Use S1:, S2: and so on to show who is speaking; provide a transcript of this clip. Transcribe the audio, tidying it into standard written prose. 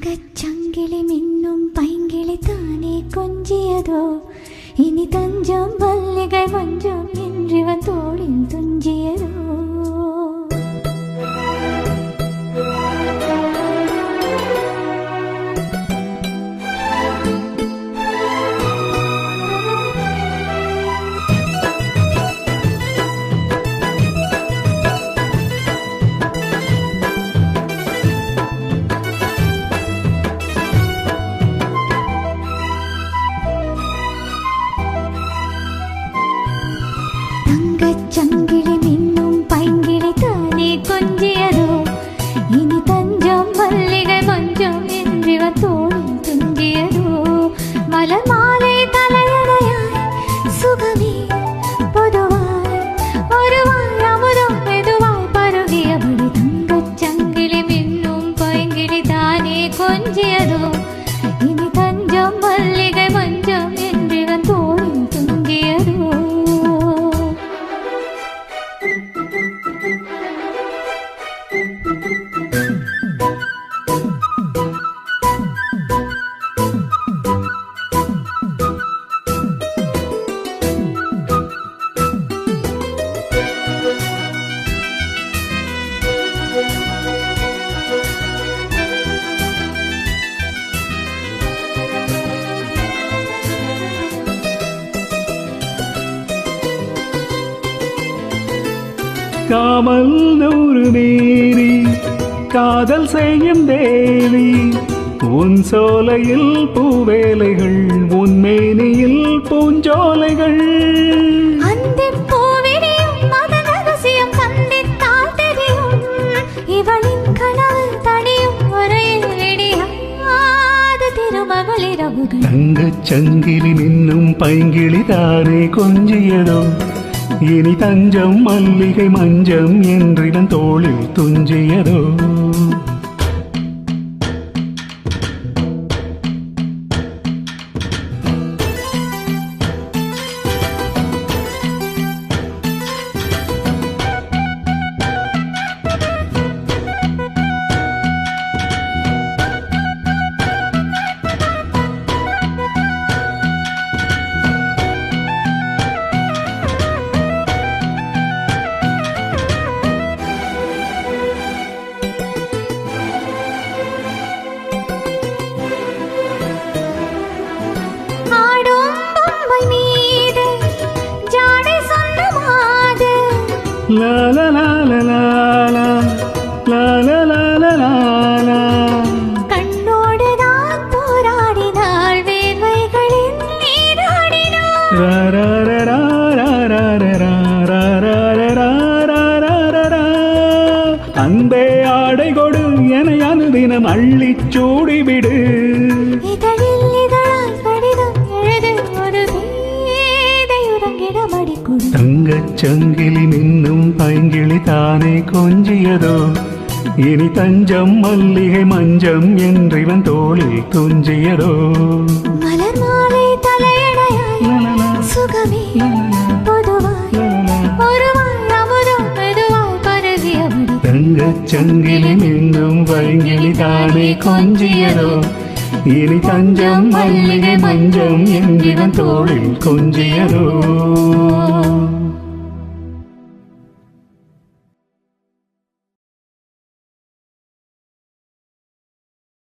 S1: தங்கச்சங்கிலி மின்னும் பைங்கிளி தானே கொஞ்சியதோ இனி தஞ்சம் மல்லிகை மஞ்சம் என்றிவன் தோளில் துஞ்சியதோ சங்கிலி மின்னும் பைங்கிளி தானே கொஞ்சியதோ இனி தஞ்சம் மல்லிகை மஞ்சம் என்றிவன் தோளில் துஞ்சியதோ மலர் மாலை தலையணையாய் சுகமே பொதுவாய் ஒருவாய் அமுதம் மெதுவாய் பருகியபடி தங்கச் சங்கிலி மின்னும் பைங்கிளி தானே கொஞ்சியதோ இனி தஞ்சம் மல்லிகை மஞ்சம் என்றிவன் தோளில் துஞ்சியதோ
S2: காமல் நூறு மேரி காதல் செய்யும் தேவி உன் சோலையில் பூவேலைகள் உன் மேனியில் பூஞ்சோலைகள்
S1: அந்திப் பூவிரியும் மதன் ரகசியம் கண்டித்தால் தெரியும் இவளின் கனவு தனியும் வரையில் விடியாத திருமகள் இரவுகள்
S2: தங்கச் சங்கிலி மின்னும் பைங்கிளி தானே கொஞ்சியதோ இனி தஞ்சம் மல்லிகை மஞ்சம் என்றிவன் தோளில் துஞ்சியதோ La la la la la la la la la la la la
S1: கண்ணோடு நான் போராடினாள் வேர்வைகளில் நீராடினாள்
S2: ra ra ra ra ra ra ra ra ra ra ra ra அன்பே ஆடை கொடு என அனுதினம் அள்ளிச் சூடிவிடு
S1: இதழில் இதழால் கடிதம் எழுது ஒரு வேதை உறங்கிட மடிக்குடு
S2: தங்கச் சங்கிலி மின்னும் பைங்கிளி தானே கொஞ்சியதோ இனி தஞ்சம் மல்லிகை மஞ்சம் என்றிவன் தோளில் துஞ்சியதோ
S1: மலர் மாலை தலையணையாய் சுகமே பொதுவாய் ஒருவாய் அமுதம் மெதுவாய் பருகியபடி
S2: தங்கச் சங்கிலி மின்னும் பைங்கிளி தானே கொஞ்சியதோ இனி தஞ்சம் மல்லிகை மஞ்சம் என்றிவன் தோளில் கொஞ்சியதோ